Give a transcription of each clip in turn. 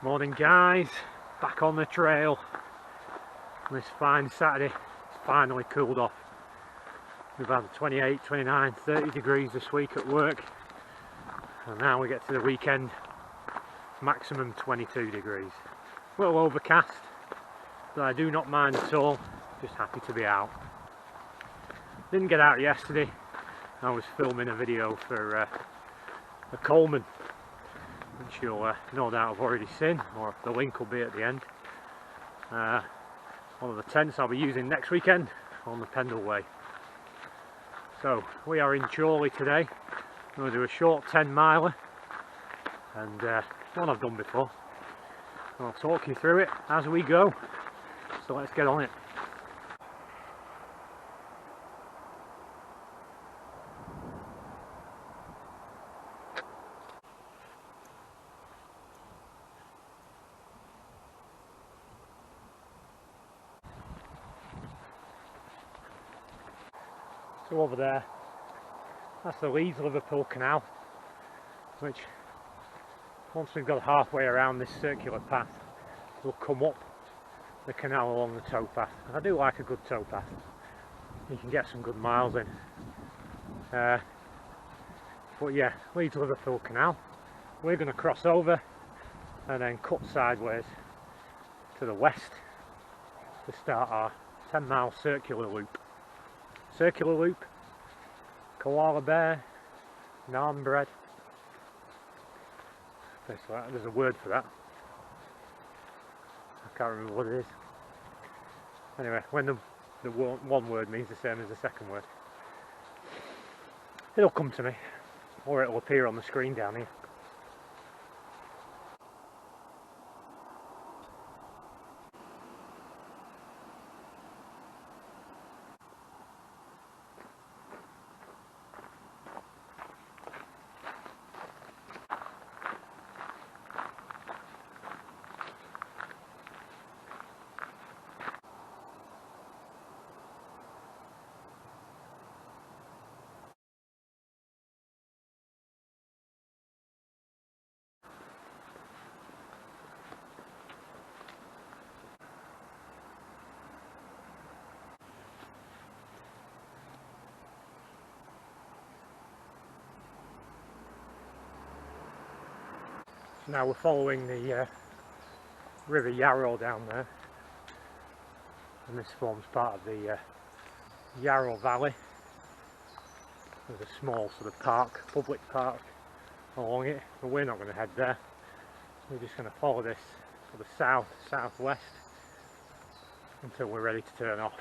Morning guys, back on the trail this fine Saturday. It's finally cooled off. We've had 28, 29, 30 degrees this week at work, and now we get to the weekend, maximum 22 degrees. A little overcast, but I do not mind at all, just happy to be out. Didn't get out yesterday. I was filming a video for a Coleman, which you'll no doubt have already seen, or the link will be at the end. One of the tents I'll be using next weekend on the Pendle Way. So we are in Chorley today. I'm going to do a short 10 miler, and one I've done before. I'll talk you through it as we go, so let's get on it. So over there, that's the Leeds Liverpool canal, which once we've got halfway around this circular path, we'll come up the canal along the towpath. And I do like a good towpath. You can get some good miles in. But yeah, Leeds Liverpool canal. We're going to cross over and then cut sideways to the west to start our 10-mile circular loop. Circular loop, koala bear, naan bread. There's a word for that. I can't remember what it is. Anyway, when the one word means the same as the second word, it'll come to me, or it'll appear on the screen down here. Now we're following the River Yarrow down there, and this forms part of the Yarrow Valley. There's a small sort of park, public park along it, but we're not going to head there. We're just going to follow this to the southwest until we're ready to turn off.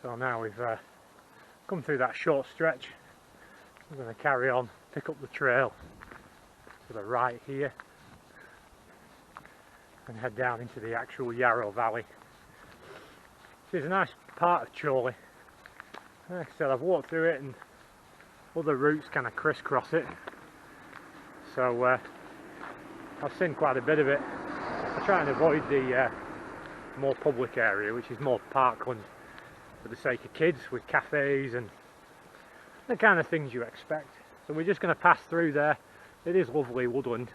So now we've come through that short stretch, we're going to carry on, pick up the trail to the right here and head down into the actual Yarrow Valley. This is a nice part of Chorley. Like I said, I've walked through it and other routes kind of crisscross it, so I've seen quite a bit of it. I try and avoid the more public area, which is more parkland, for the sake of kids, with cafes and the kind of things you expect. So we're just going to pass through there. It is lovely woodland.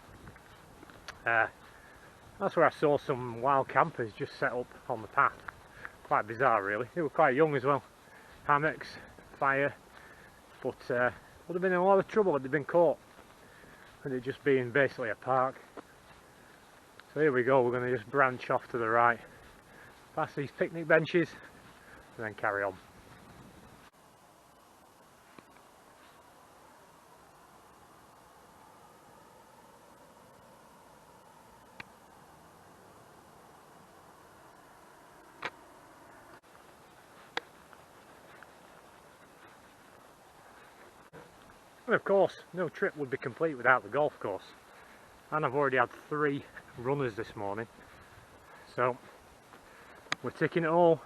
That's where I saw some wild campers just set up on the path. Quite bizarre really. They were quite young as well. Hammocks, fire, but would have been in a lot of trouble had they been caught, with it just being basically a park. So here we go, we're going to just branch off to the right, past these picnic benches, and then carry on. And of course, no trip would be complete without the golf course. And I've already had 3 runners this morning. So we're ticking it all.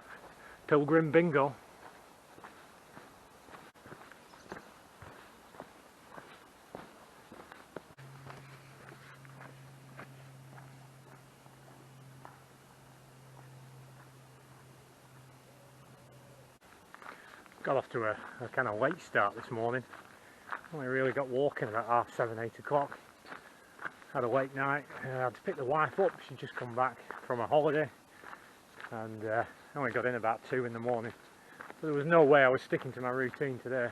Pilgrim bingo. Got off to a kind of late start this morning. Only really got walking about 7, 8 o'clock. Had a late night. I had to pick the wife up. She'd just come back from a holiday, and only got in about 2 in the morning. So there was no way I was sticking to my routine today.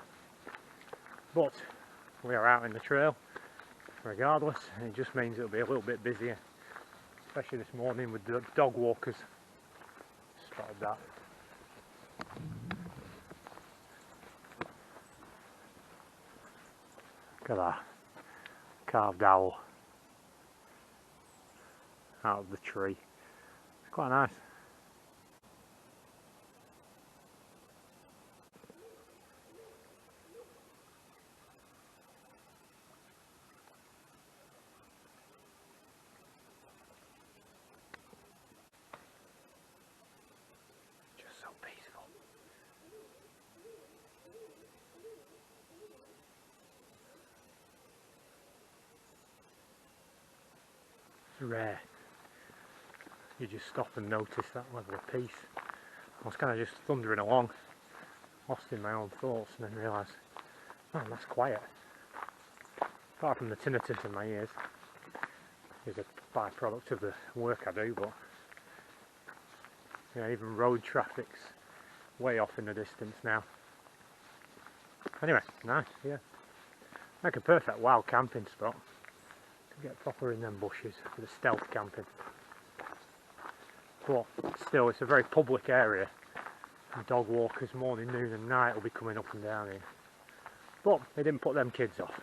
But we are out in the trail regardless, and it just means it'll be a little bit busier, especially this morning with the dog walkers. Spotted that. Look at that carved owl out of the tree. It's quite nice. Just so peaceful. It's rare. You just stop and notice that level of peace. I was kind of just thundering along, lost in my own thoughts, and then realised, man, that's quiet. Apart from the tinnitus in my ears, is a byproduct of the work I do, but yeah, even road traffic's way off in the distance now. Anyway, nice, yeah. Like a perfect wild camping spot. To get proper in them bushes for the stealth camping. But still, it's a very public area. Dog walkers morning, noon and night will be coming up and down here. But they didn't put them kids off.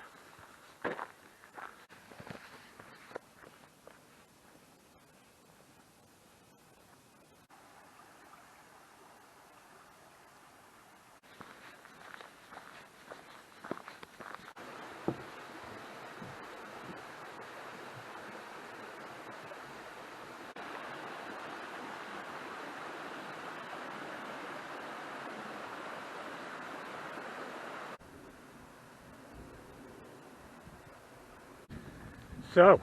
So,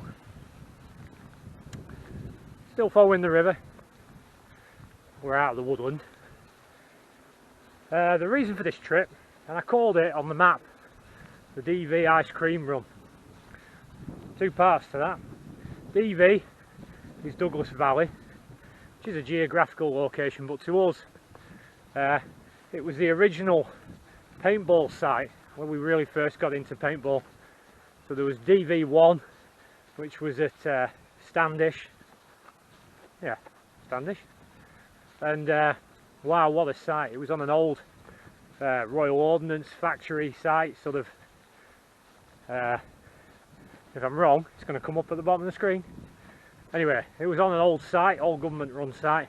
still following the river. We're out of the woodland. The reason for this trip, and I called it on the map, the DV ice cream run. 2 parts to that. DV is Douglas Valley, which is a geographical location, but to us, it was the original paintball site when we really first got into paintball. So there was DV1, which was at Standish, yeah, Standish, and wow, what a site. It was on an old Royal Ordnance factory site, sort of, if I'm wrong, it's going to come up at the bottom of the screen. Anyway, it was on an old site, old government run site,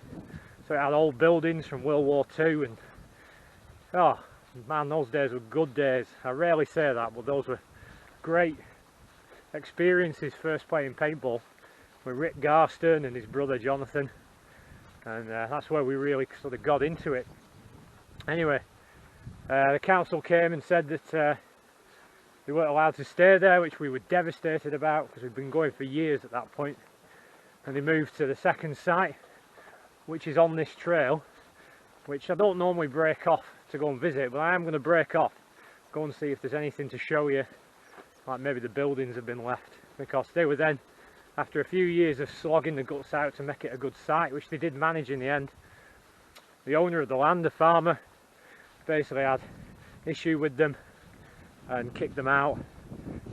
so it had old buildings from World War II, and oh man, those days were good days. I rarely say that, but those were great experiences first playing paintball with Rick Garston and his brother Jonathan, and that's where we really sort of got into it. Anyway, the council came and said that we weren't allowed to stay there, which we were devastated about because we'd been going for years at that point, and they moved to the second site, which is on this trail, which I don't normally break off to go and visit, but I am going to break off, go and see if there's anything to show you, like maybe the buildings have been left, because they were then, after a few years of slogging the guts out to make it a good site, which they did manage in the end, the owner of the land, the farmer, basically had issue with them and kicked them out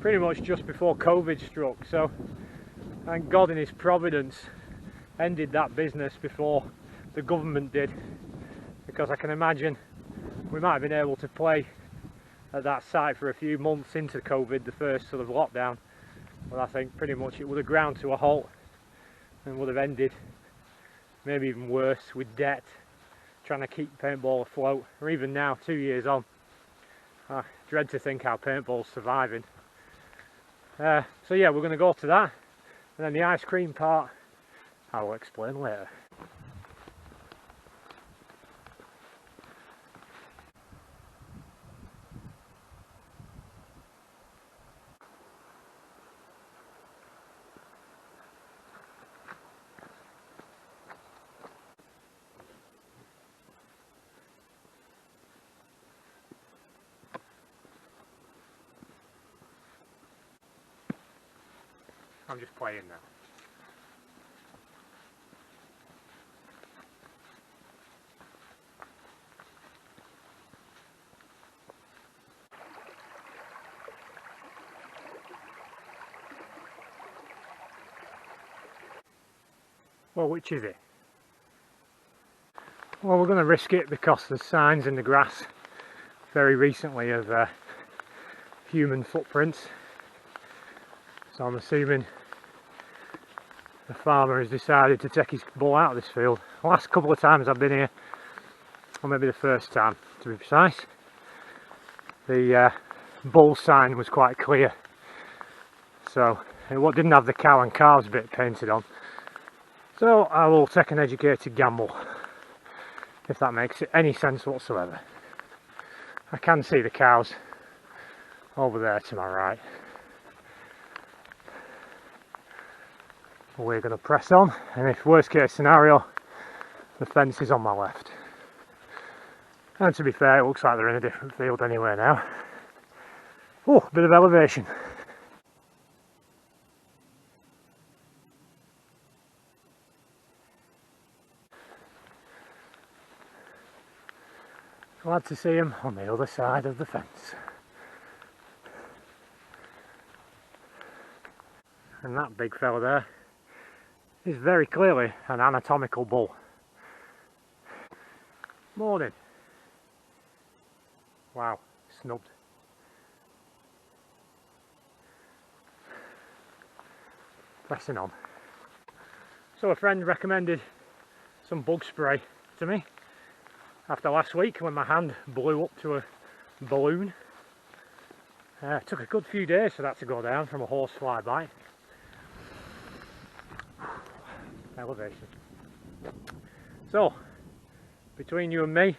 pretty much just before COVID struck. So thank God in his providence ended that business before the government did, because I can imagine we might have been able to play at that site for a few months into COVID, the first sort of lockdown, but I think pretty much it would have ground to a halt and would have ended, maybe even worse, with debt, trying to keep paintball afloat, or even now, 2 years on. I dread to think how paintball's surviving. So yeah, we're going to go to that, and then the ice cream part I will explain later. I'm just playing now. Well, which is it? Well, we're going to risk it because there's signs in the grass very recently of human footprints. So I'm assuming the farmer has decided to take his bull out of this field. The last couple of times I've been here, or maybe the first time to be precise, the bull sign was quite clear. So it didn't have the cow and calves bit painted on. So I will take an educated gamble, if that makes any sense whatsoever. I can see the cows over there to my right. We're going to press on, and if worst case scenario, the fence is on my left. And to be fair, it looks like they're in a different field anyway now. Oh, a bit of elevation. Glad to see him on the other side of the fence. And that big fella there is very clearly an anatomical bull. Morning. Wow, snubbed. Pressing on. So a friend recommended some bug spray to me after last week when my hand blew up to a balloon. It took a good few days for that to go down from a horsefly bite. Elevation. So, between you and me,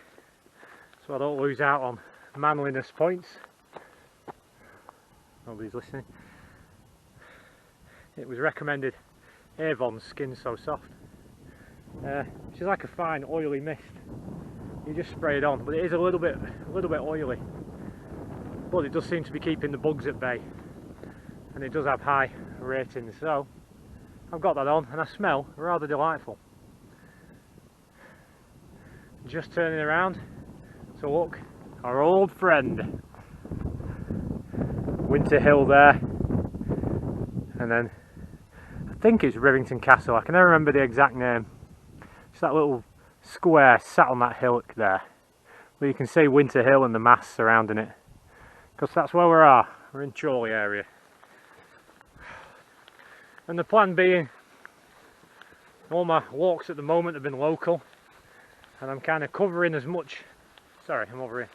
so I don't lose out on manliness points, nobody's listening, it was recommended Avon's Skin So Soft, which is like a fine oily mist. You just spray it on, but it is a little bit oily, but it does seem to be keeping the bugs at bay, and it does have high ratings, so I've got that on and I smell rather delightful. Just turning around to look, our old friend Winter Hill there, and then I think it's Rivington Castle, I can never remember the exact name. It's that little square sat on that hillock there, where you can see Winter Hill and the mass surrounding it, because that's where we are. We're in Chorley area. And the plan being, all my walks at the moment have been local, and I'm kind of covering as much, sorry, I'm over here,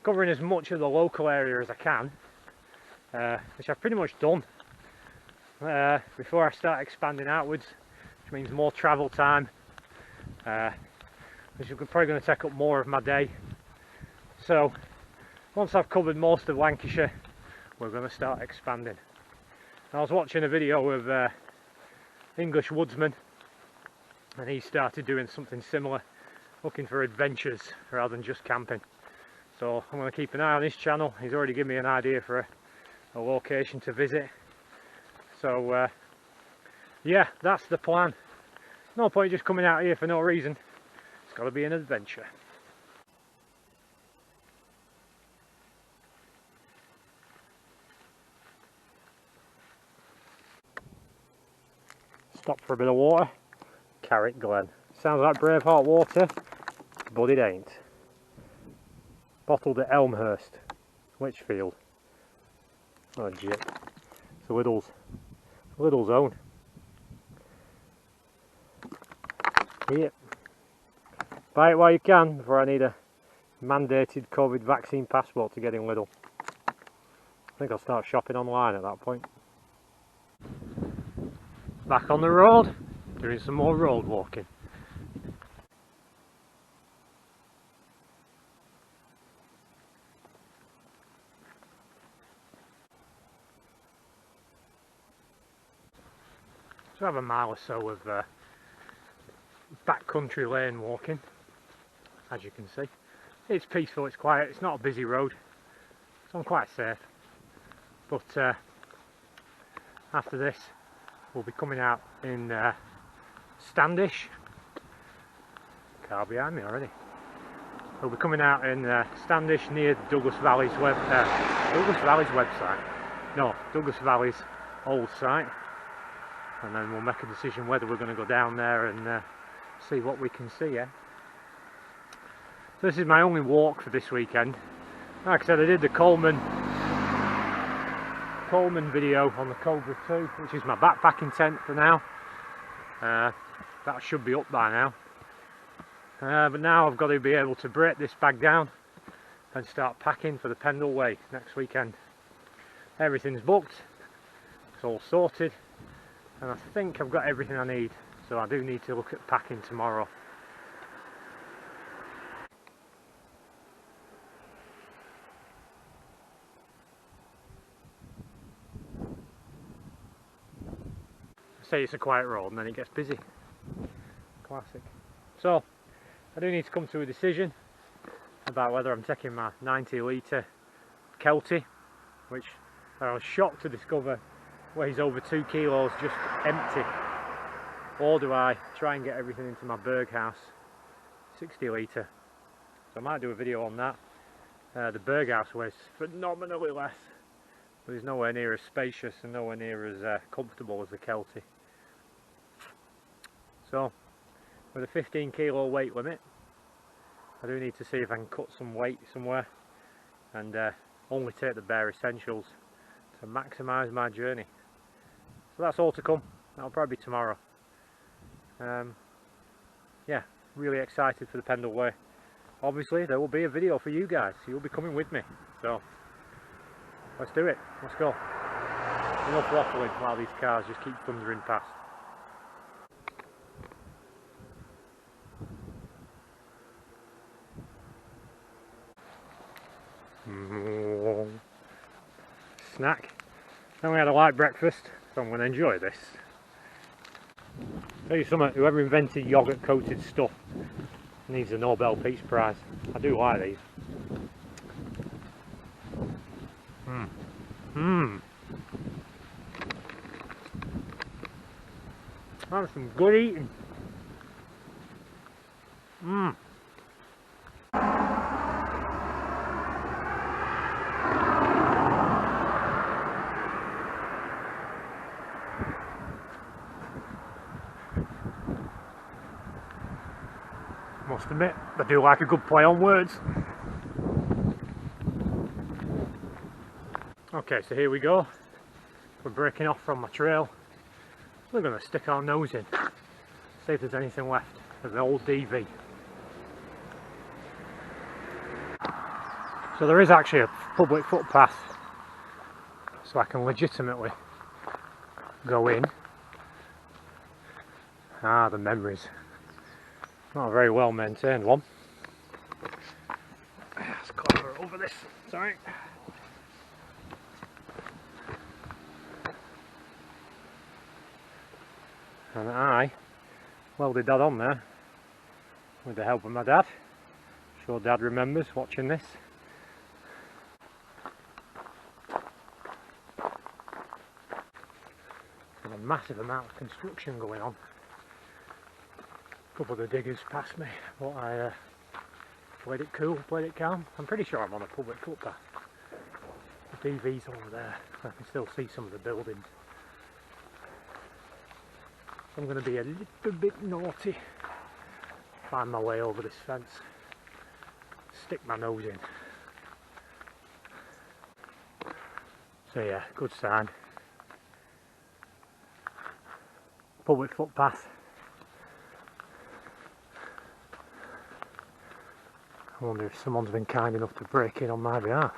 covering as much of the local area as I can, which I've pretty much done, before I start expanding outwards, which means more travel time, which is probably going to take up more of my day. So once I've covered most of Lancashire, we're going to start expanding. I was watching a video of English woodsman, and he started doing something similar, looking for adventures rather than just camping. So I'm going to keep an eye on his channel. He's already given me an idea for a location to visit. So yeah, that's the plan. No point just coming out here for no reason. It's got to be an adventure. Stop for a bit of water. Carrick Glen. Sounds like Braveheart water, but it ain't. Bottled at Elmhurst, Lichfield. Oh jip. It's a Lidl's own. Yep. Buy it while you can before I need a mandated COVID vaccine passport to get in Lidl. I think I'll start shopping online at that point. Back on the road, doing some more road walking. So I have a mile or so of backcountry lane walking, as you can see. It's peaceful, it's quiet, it's not a busy road, so I'm quite safe. But after this we'll be coming out in Standish. Car behind me already. We'll be coming out in Standish near Douglas Valley's website. No, Douglas Valley's old site. And then we'll make a decision whether we're going to go down there and see what we can see, yeah? So this is my only walk for this weekend. Like I said, I did the Coleman video on the Cobra 2, which is my backpacking tent for now. That should be up by now. But now I've got to be able to break this bag down and start packing for the Pendle Way next weekend. Everything's booked, it's all sorted, and I think I've got everything I need, so I do need to look at packing tomorrow. Say it's a quiet road and then it gets busy. Classic. So I do need to come to a decision about whether I'm taking my 90 litre Kelty, which I was shocked to discover weighs over 2 kilos just empty, or do I try and get everything into my Berghaus 60 litre. So I might do a video on that. The Berghaus weighs phenomenally less, but it's nowhere near as spacious and nowhere near as comfortable as the Kelty. So with a 15 kilo weight limit, I do need to see if I can cut some weight somewhere and only take the bare essentials to maximise my journey. So that's all to come. That'll probably be tomorrow. Yeah, really excited for the Pendle Way. Obviously there will be a video for you guys, you'll be coming with me, so let's do it, let's go. Enough waffling while these cars just keep thundering past. Snack. Then we had a light breakfast, so I'm going to enjoy this. Tell you something, whoever invented yoghurt coated stuff needs a Nobel Peace Prize. I do like these. That's some good eating. Must admit, I do like a good play on words. Okay, so here we go. We're breaking off from my trail. We're going to stick our nose in, see if there's anything left of the old DV. So there is actually a public footpath, so I can legitimately go in. Ah, the memories. Not a very well maintained one. Let's climb over this, sorry. And I welded that on there with the help of my dad. I'm sure Dad remembers watching this. There's a massive amount of construction going on. A couple of the diggers passed me, but I played it cool, played it calm. I'm pretty sure I'm on a public footpath. The DV's over there, I can still see some of the buildings. I'm going to be a little bit naughty, find my way over this fence, stick my nose in. So yeah, good sign. Public footpath. I wonder if someone's been kind enough to break in on my behalf.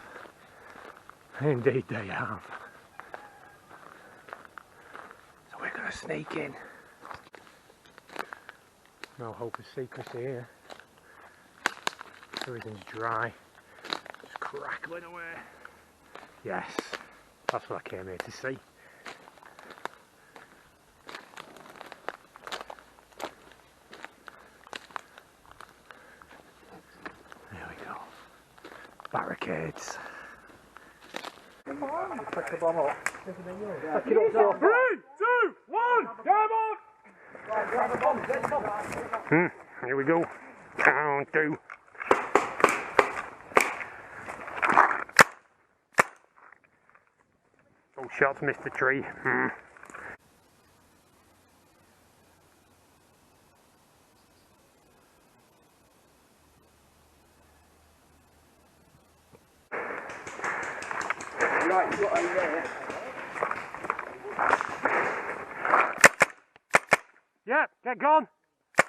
Indeed they have. So we're going to sneak in. No hope of secrecy here. Everything's dry. Just crackling away. Yes, that's what I came here to see. There we go. Barricades. Come on, pick the bomb up. 3, 2, 1, game on! Grab the bomb, get the bomb. Here we go. Down, 2. Oh, shots missed the tree. Right, you got over there. Yeah, get gone. Do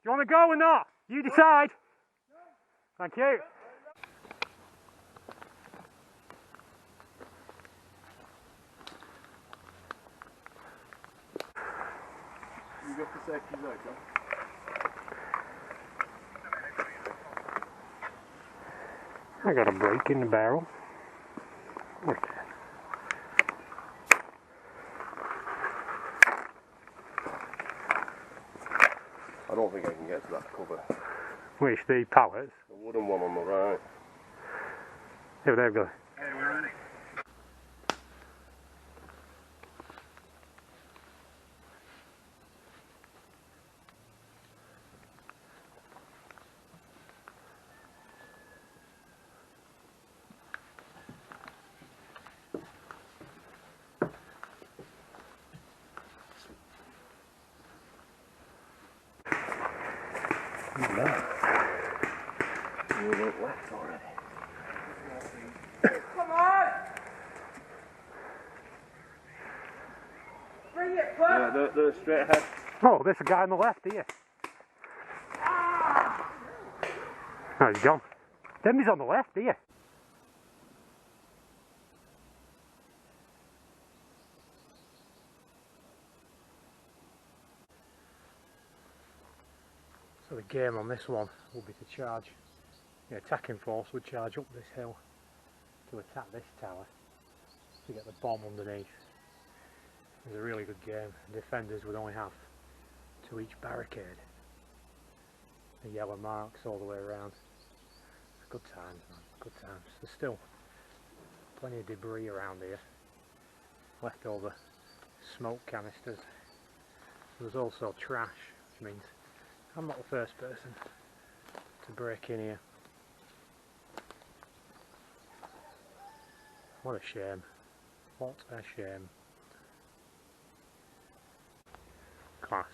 you want to go or not? You decide. Thank you. You got the safety zone, John? I got a break in the barrel. I don't think I can get to that cover. Which, the pallets? The wooden one on the right. Here, there we go. Hey, we're ready. You went left already. Come on! Bring it, push! Yeah, they're straight ahead. Oh, there's a guy on the left here. Oh, he's gone. Demi's on the left here. So the game on this one will be to charge. The attacking force would charge up this hill to attack this tower to get the bomb underneath. It's a really good game. The defenders would only have to each barricade. The yellow marks all the way around. Good times, man. Good times. There's still plenty of debris around here. Leftover smoke canisters. There's also trash, which means I'm not the first person to break in here. What a shame. What a shame. Class.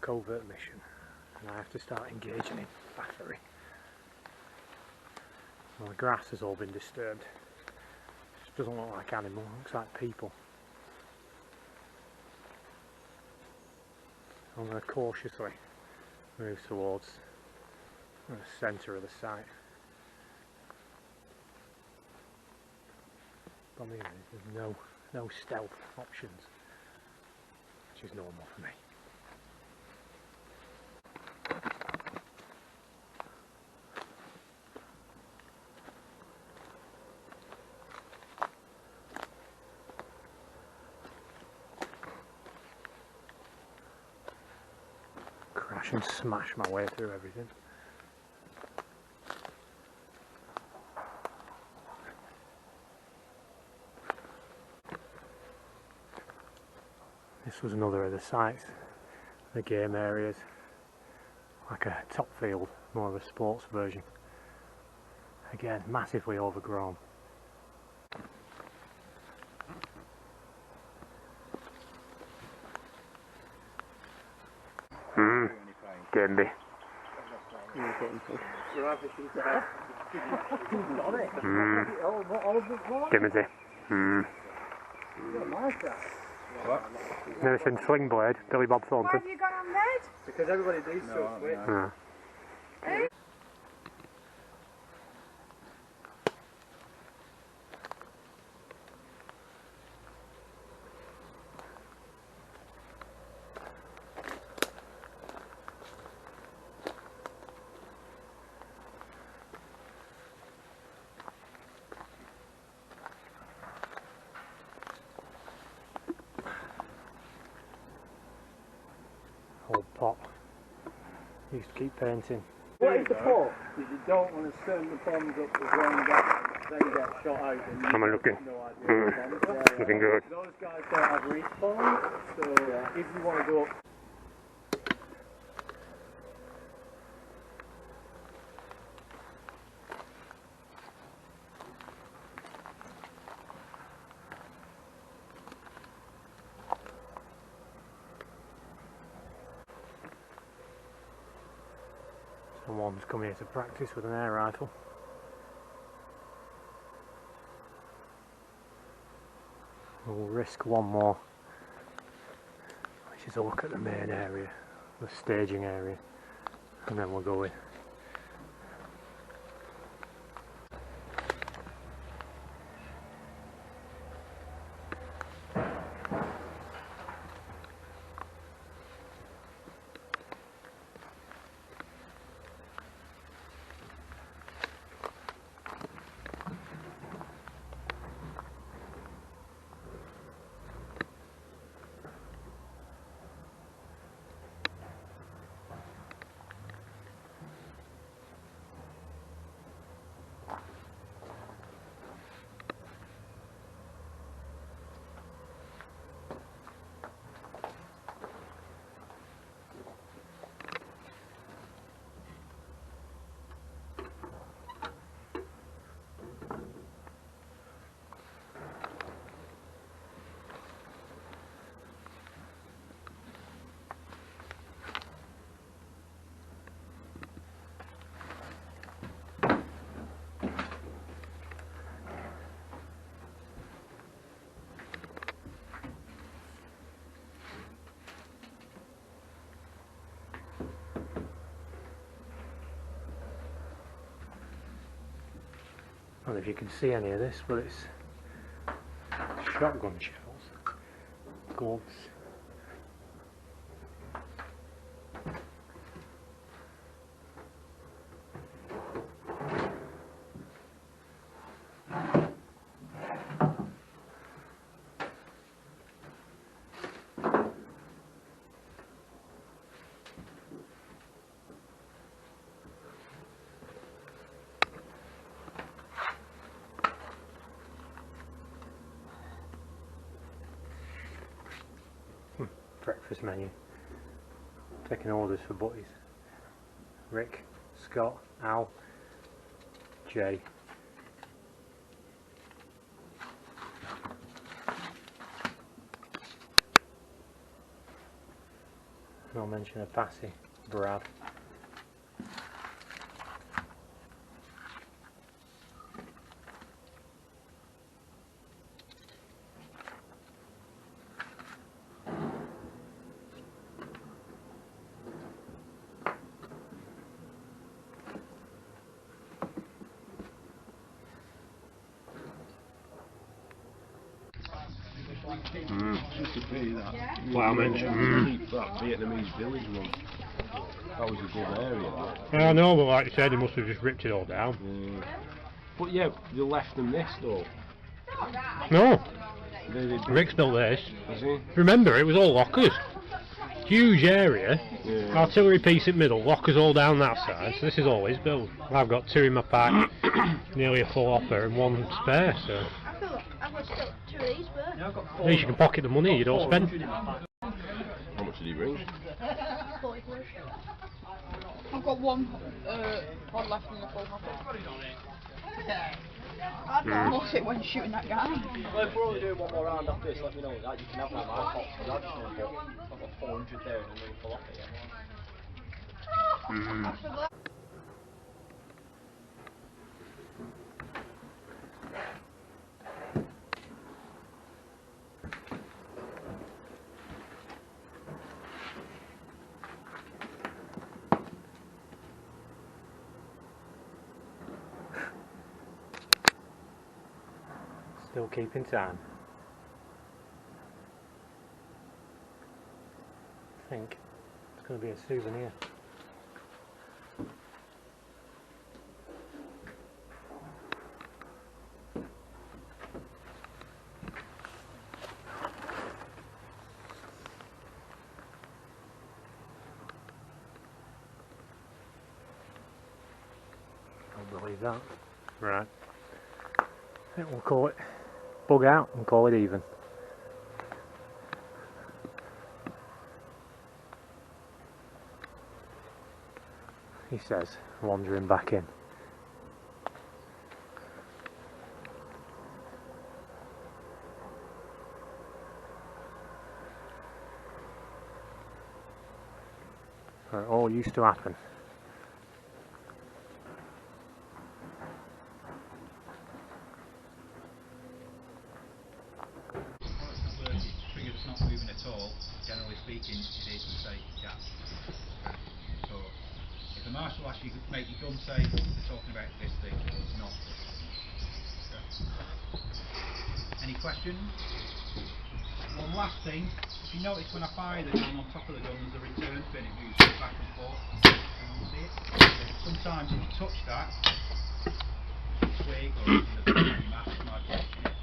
Covert mission. And I have to start engaging in battery. Well, the grass has all been disturbed. It doesn't look like animals, it looks like people. I'm going to cautiously move towards the centre of the site. Problem is, there's no stealth options, which is normal for me. Crash and smash my way through everything. This was another of the sites, the game areas, like a top field, more of a sports version. Again, massively overgrown. Gamby. Dimity. What? Never seen Sling Blade, Billy Bob Why Thornton. have you gone on red? Because everybody needs to switch. Eh? Old pot. Used to keep painting. What is the pot? Because you don't want to turn the bombs up as one guy, then get shot out and you Am I looking? have no idea what the bombs are. Looking good. Those guys don't have respawn, so if you want to go up. Someone's come here to practice with an air rifle. We'll risk one more, which is a look at the main area, the staging area, and then we'll go in. I don't know if you can see any of this, but it's shotgun shells, gloves. Breakfast menu. Taking orders for buddies. Rick, Scott, Al, Jay. No mention of Passy, Brad. Just to pay that. What I mentioned. That Vietnamese village one. That was a good area. That. I know, but like you said, they must have just ripped it all down. But yeah, they left them this though. No, They Rick's built this. Has he? Remember, it was all lockers. Huge area, Yeah. artillery piece in middle, lockers all down that side, so this is all his build. I've got two in my pack, nearly a full offer and one spare, so I've got still 2 of these, but at least you can pocket the money you don't spend. How much did he bring? 40 quid. I've got one left in the full hopper. I lost it when shooting that guy. Well, if we're only doing one more round after this, let me know that you can have that my pot. I've just going to put 400 there and then we'll pull off it, yeah. Still keeping time. I think it's going to be a souvenir. is that? Right. I think we'll call it bug out and call it even. He says, wandering back in. It all used to happen. Trigger that's not moving at all, generally speaking, it is a safe gap. So, if the marshal asks you to make your gun safe, they're talking about this thing, not this. Okay. Any questions? One last thing, if you notice when I fire the gun, on top of the gun there's a return pin, it moves back and forth. Can you see it? Sometimes if you touch that, twig or the match might be touching it.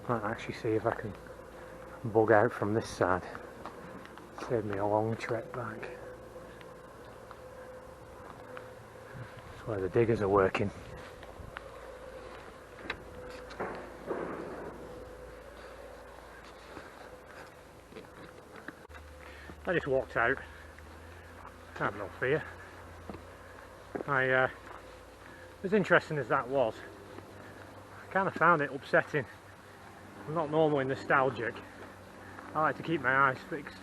Might actually see if I can bug out from this side. Save me a long trek back. That's where the diggers are working. I just walked out. I have no fear. As interesting as that was, I kind of found it upsetting. I'm not normally nostalgic. I like to keep my eyes fixed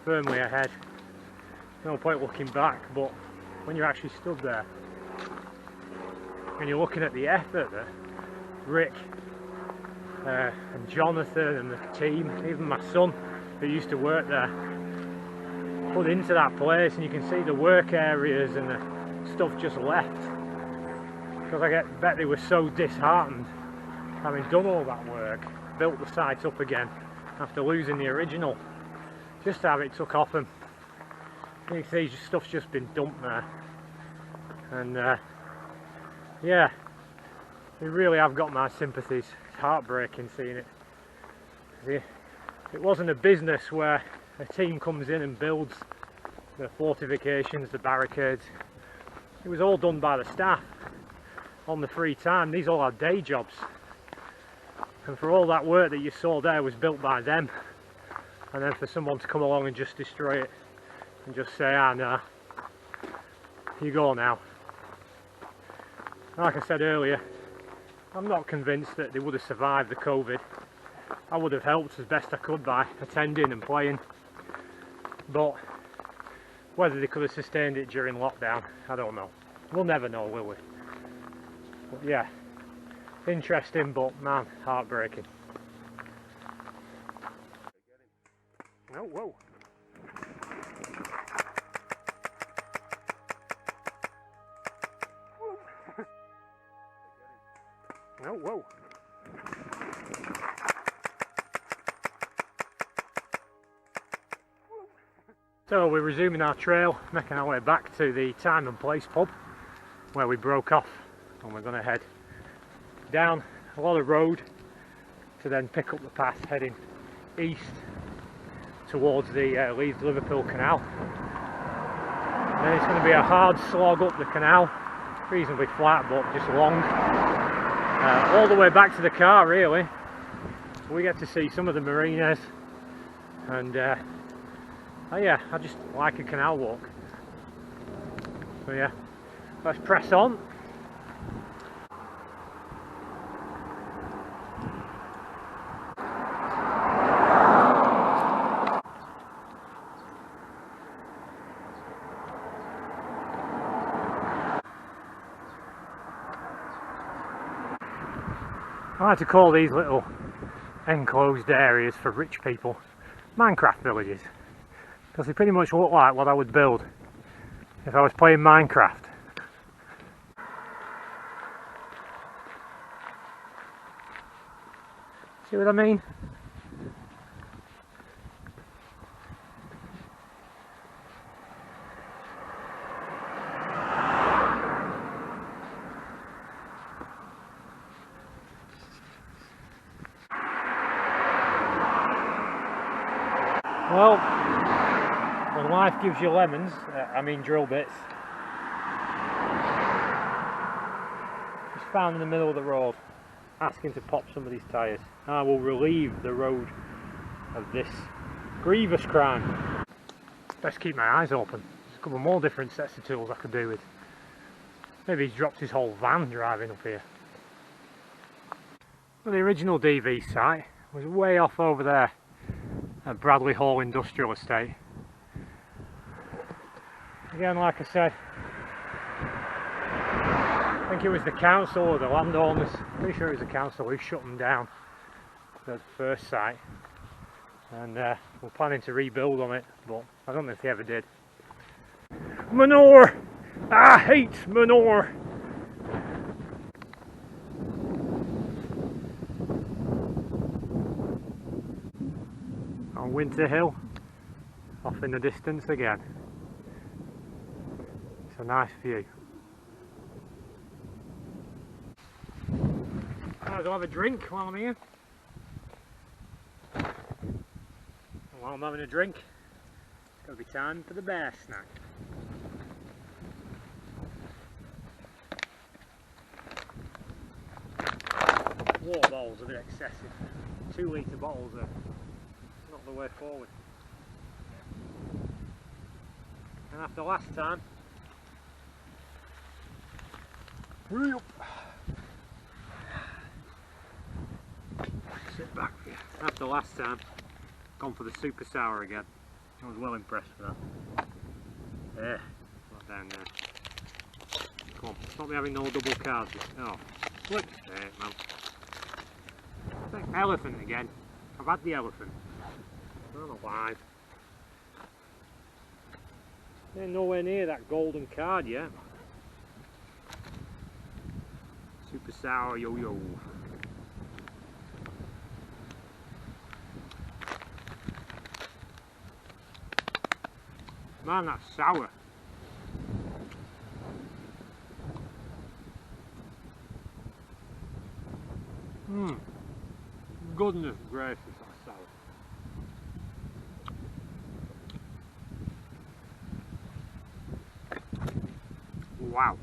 firmly ahead. No point looking back, but when you're actually stood there and you're looking at the effort that Rick and Jonathan and the team, even my son who used to work there, put into that place, and you can see the work areas and the stuff just left, because I bet they were so disheartened having done all that work, built the site up again after losing the original, just to have it took off them. You can see stuff's just been dumped there, and yeah, they really have got my sympathies. It's heartbreaking seeing it. It wasn't a business where a team comes in and builds the fortifications, the barricades. It was all done by the staff on the free time. These all are day jobs, and for all that work that you saw there was built by them, and then for someone to come along and just destroy it and just say, ah no, you go now. Like I said earlier, I'm not convinced that they would have survived the COVID. I would have helped as best I could by attending and playing, but whether they could have sustained it during lockdown, I don't know. We'll never know, will we? But yeah, interesting, but man, heartbreaking. Oh, whoa. Oh, whoa. So we're resuming our trail, making our way back to the Time and Place pub where we broke off, and we're going to head down a lot of road to then pick up the path heading east towards the Leeds Liverpool canal. And then it's going to be a hard slog up the canal, reasonably flat but just long, all the way back to the car really. We get to see some of the marinas, and oh yeah, I just like a canal walk. So yeah, let's press on. I like to call these little enclosed areas for rich people Minecraft villages, because they pretty much look like what I would build if I was playing Minecraft. See what I mean? Well, When life gives you lemons, I mean drill bits. Just found in the middle of the road, asking to pop some of these tyres. I will relieve the road of this grievous crime. Best keep my eyes open. There's a couple more different sets of tools I could do with. Maybe he's dropped his whole van driving up here. Well, the original DV site was way off over there at Bradley Hall Industrial Estate. Again, like I said, I think it was the council or the landowners, pretty sure it was the council who shut them down, the first site, and we're planning to rebuild on it, but I don't know if they ever did. Manure! I hate manure! On Winter Hill, off in the distance again. It's a nice view. Might as well have a drink while I'm here. And while I'm having a drink, it's going to be time for the bear snack. Water bottles are a bit excessive. 2 litre bottles are not the way forward. And after last time, sit back. After last time, gone for the super sour again. I was well impressed with that. Yeah, not down there. Come on, stop me having no double cards. Oh, flip straight, man. It's like elephant again. I've had the elephant. I don't know why. They're nowhere near that golden card yet. Super sour yo-yo. Man, that's sour. Goodness gracious, that's sour. Wow.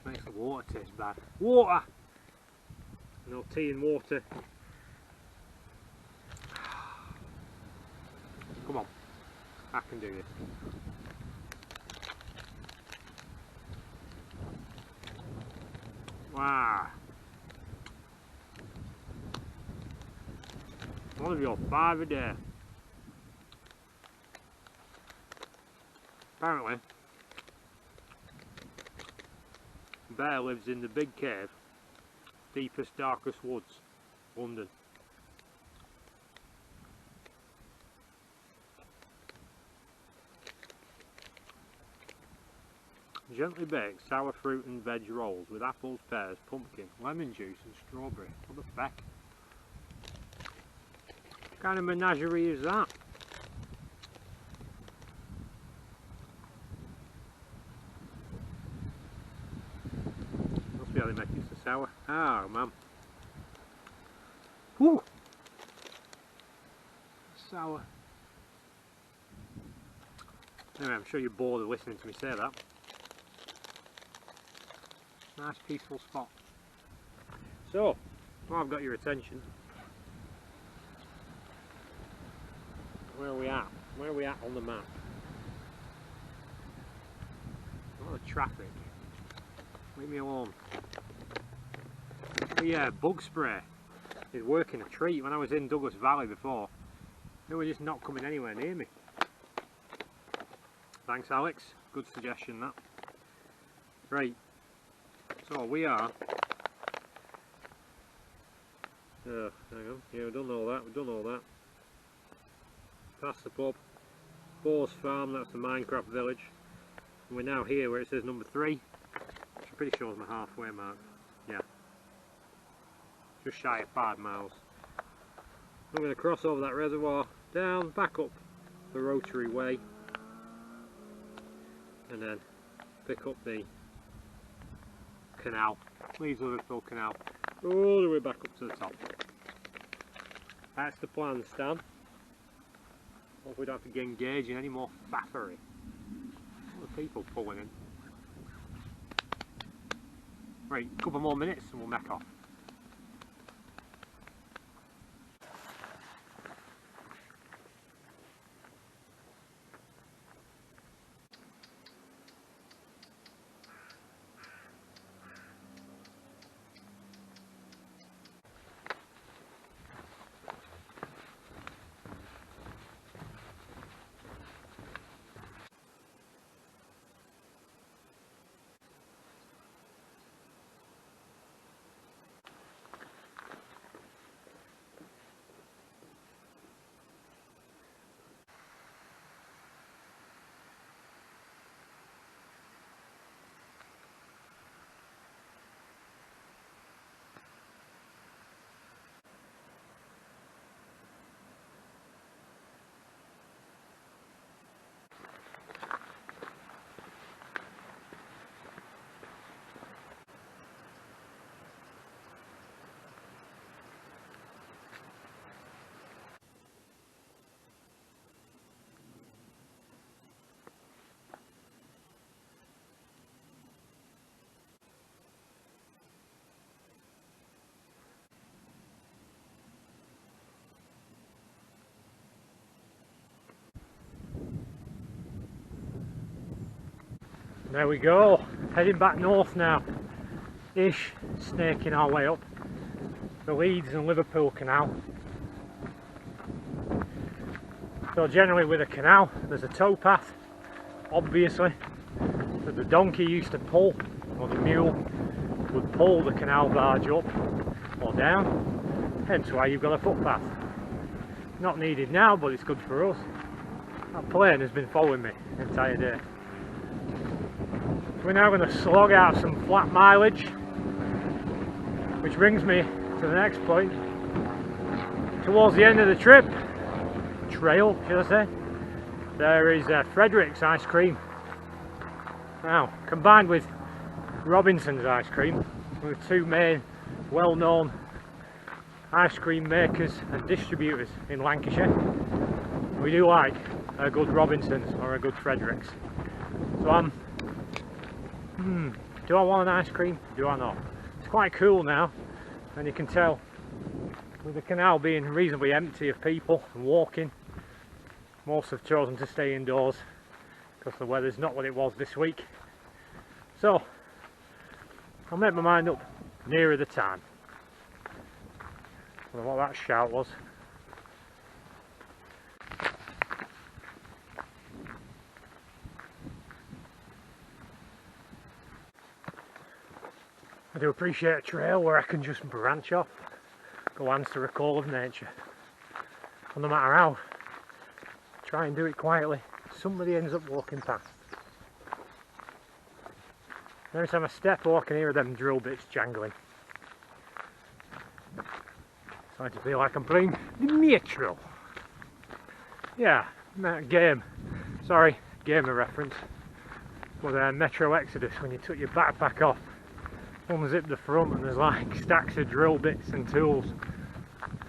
Makes the water taste bad. Water! No tea and water. Come on, I can do this. Wow. One of your 5 a day. Apparently, bear lives in the big cave, deepest, darkest woods, London. Gently baked sour fruit and veg rolls with apples, pears, pumpkin, lemon juice and strawberry. What the feck? What kind of menagerie is that? Must be how they make it so sour. Ah, man. Whew! Sour. Anyway, I'm sure you're bored of listening to me say that. Nice peaceful spot. So, well, I've got your attention. Where are we at? Where are we at on the map? A lot of traffic. Leave me alone. Oh yeah, bug spray is working a treat. When I was in Douglas Valley before, they were just not coming anywhere near me. Thanks, Alex. Good suggestion, that. Right. So we are. Hang on. Yeah, we've done all that. We've done all that. Past the pub. Boar's Farm. That's the Minecraft village. And we're now here where it says number 3. Which I'm pretty sure is my halfway mark. Yeah. Just shy of 5 miles. I'm going to cross over that reservoir, down, back up the Rotary Way, and then pick up the canal Leeds Liverpool Canal, all the way back up to the top. That's the plan, Stan. Hope we don't have to engage in any more faffery. What are people pulling in? Right, a couple more minutes and we'll make off. There we go, heading back north now, ish, snaking our way up the Leeds and Liverpool canal. So generally with a canal there's a towpath, obviously, that the donkey used to pull, or the mule would pull the canal barge up or down, hence why you've got a footpath. Not needed now, but it's good for us. That plane has been following me the entire day. We're now going to slog out some flat mileage, which brings me to the next point. Towards the end of the trip, trail should I say, there is Fredericks ice cream. Now, combined with Robinson's ice cream, the two main well-known ice cream makers and distributors in Lancashire, we do like a good Robinson's or a good Fredericks. So do I want an ice cream? Do I not? It's quite cool now, and you can tell with the canal being reasonably empty of people and walking, most have chosen to stay indoors because the weather's not what it was this week. So I'll make my mind up nearer the time. I don't know what that shout was. I do appreciate a trail where I can just branch off, go answer a call of nature. And no matter how I try and do it quietly, somebody ends up walking past. Every time I step, I can hear them drill bits jangling. Starting to feel like I'm playing the Metro. Yeah, game. Sorry, gamer reference. But Metro Exodus, when you took your backpack off, unzip the front and there's like stacks of drill bits and tools.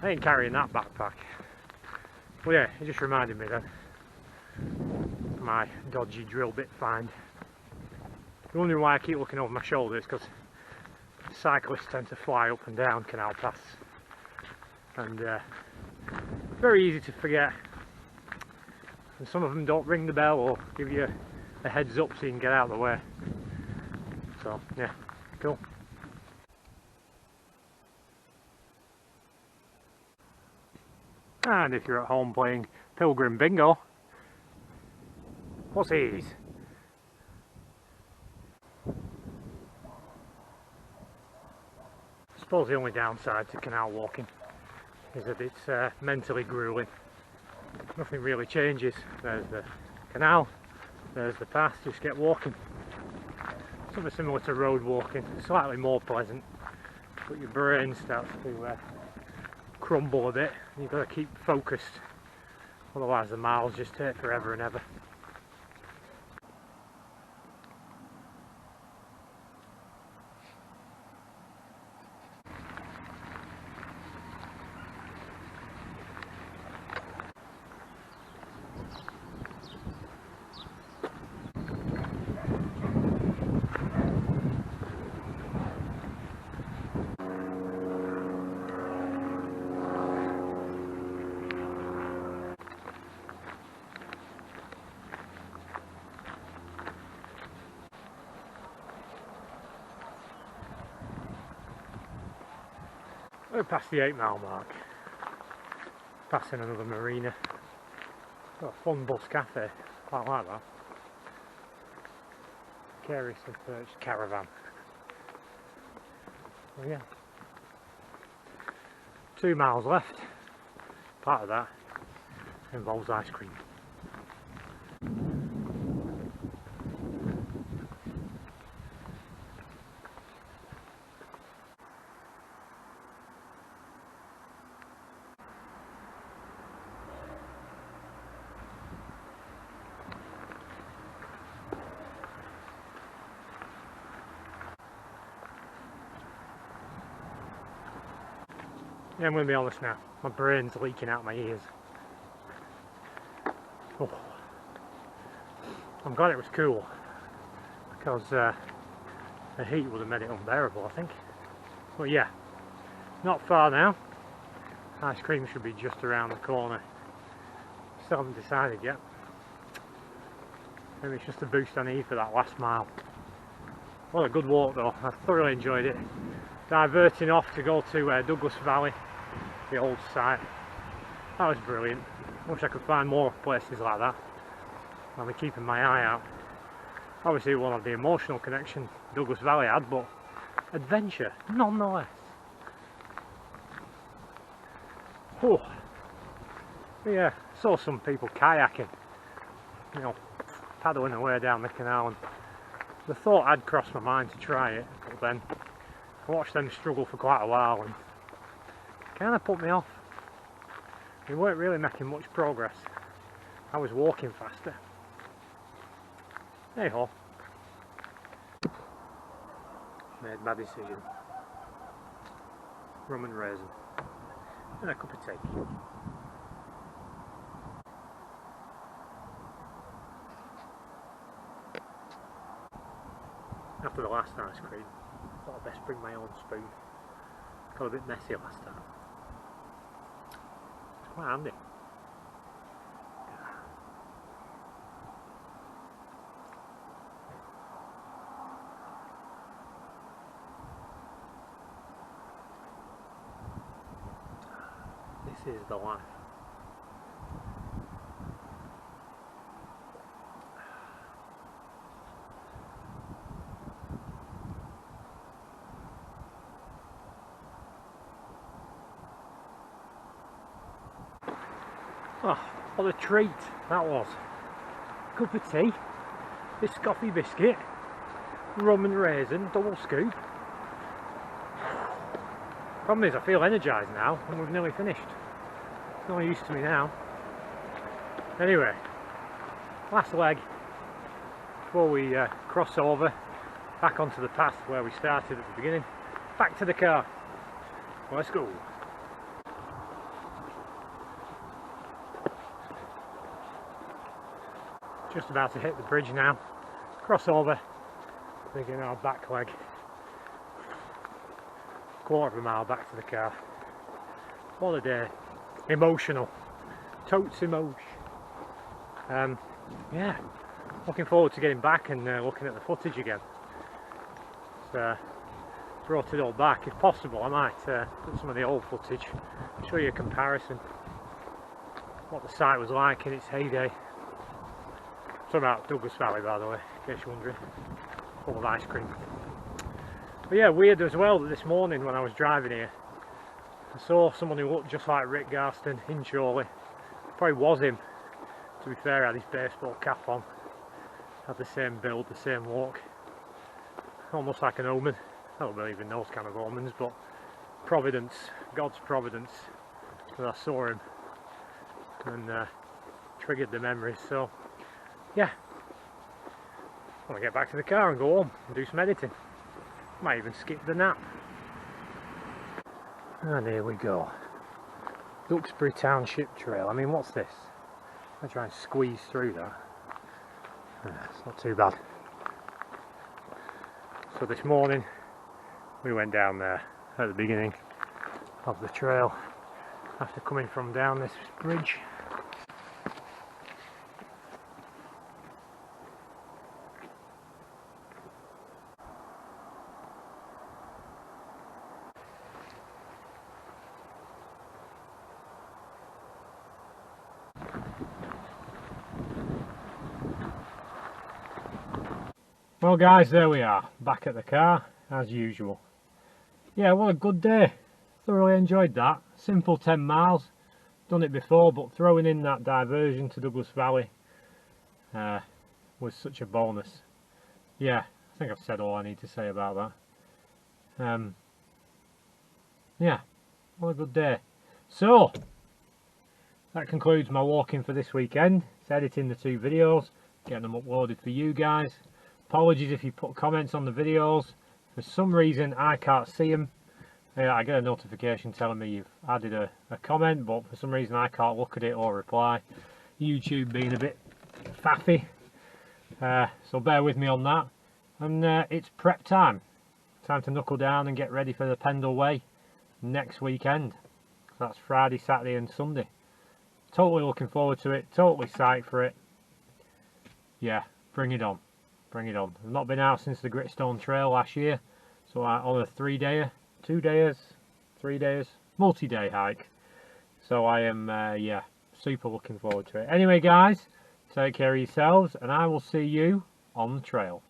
I ain't carrying that backpack. Well yeah, it just reminded me then. My dodgy drill bit find. You're wondering why I keep looking over my shoulders, because cyclists tend to fly up and down canal paths. And very easy to forget. And some of them don't ring the bell or give you a heads up so you can get out of the way. So yeah. Cool. And if you're at home playing Pilgrim Bingo, what's these? I suppose the only downside to canal walking is that it's mentally grueling. Nothing really changes. There's the canal, there's the path, just get walking. Something similar to road walking, slightly more pleasant, but your brain starts to crumble a bit. You've got to keep focused, otherwise the miles just take forever and ever. We're past the 8 mile mark. Passing another marina. Got a fondest cafe. Quite like that. Curiously perched caravan. Well, yeah. 2 miles left. Part of that involves ice cream. Yeah, I'm going to be honest now, my brain's leaking out my ears. Oh. I'm glad it was cool, because the heat would have made it unbearable, I think. But yeah, not far now. Ice cream should be just around the corner. Still haven't decided yet. Maybe it's just a boost I need for that last mile. What a good walk though, I thoroughly enjoyed it. Diverting off to go to Douglas Valley, the old site. That was brilliant. Wish I could find more places like that. I'll be keeping my eye out. Obviously it won't have the emotional connection Douglas Valley had, but adventure nonetheless. Oh. Yeah, saw some people kayaking, you know, paddling away down the canal, and the thought had crossed my mind to try it, but then I watched them struggle for quite a while and kind of put me off. We weren't really making much progress. I was walking faster. Hey ho. Made my decision. Rum and raisin. And a cup of tea. After the last ice cream, I thought I'd best bring my own spoon. Got a bit messy last time. It's quite handy. This is the life. Oh, what a treat that was. Cup of tea, this coffee biscuit, rum and raisin, double scoop. Problem is I feel energised now and we've nearly finished. It's no use to me now. Anyway, last leg before we cross over back onto the path where we started at the beginning. Back to the car. Let's go. Just about to hit the bridge now. Cross over. Begin our back leg. Quarter of a mile back to the car. What a day. Emotional. Totes emotion. Yeah. Looking forward to getting back and looking at the footage again. So, brought it all back. If possible, I might put some of the old footage, show you a comparison. What the site was like in its heyday. Talking about Douglas Valley, by the way, in case you're wondering. Full of ice cream. But yeah, weird as well that this morning when I was driving here, I saw someone who looked just like Rick Garston in Chorley. Probably was him, to be fair. Had his baseball cap on, had the same build, the same walk, almost like an omen. I don't believe in those kind of omens, but providence, God's providence, that I saw him and triggered the memories. So yeah, I want to get back to the car and go home and do some editing. Might even skip the nap. And here we go. Duxbury Township Trail. I mean, what's this? I'll try and squeeze through that. It's not too bad. So this morning we went down there at the beginning of the trail after coming from down this bridge. Well guys, there we are, back at the car as usual. Yeah, what a good day. Thoroughly enjoyed that. Simple 10 miles. Done it before, but throwing in that diversion to Douglas Valley was such a bonus. Yeah, I think I've said all I need to say about that. Yeah, what a good day. So, that concludes my walking for this weekend. It's editing the 2 videos, getting them uploaded for you guys. Apologies if you put comments on the videos. For some reason I can't see them. I get a notification telling me you've added a comment, but for some reason I can't look at it or reply. YouTube being a bit faffy. So bear with me on that. And it's prep time. Time to knuckle down and get ready for the Pendle Way next weekend. So that's Friday, Saturday and Sunday. Totally looking forward to it. Totally psyched for it. Yeah, bring it on. Bring it on. I've not been out since the Gritstone Trail last year. So on a 3-dayer, 2 days, 3 days, multi-day hike. So I am, yeah, super looking forward to it. Anyway guys, take care of yourselves and I will see you on the trail.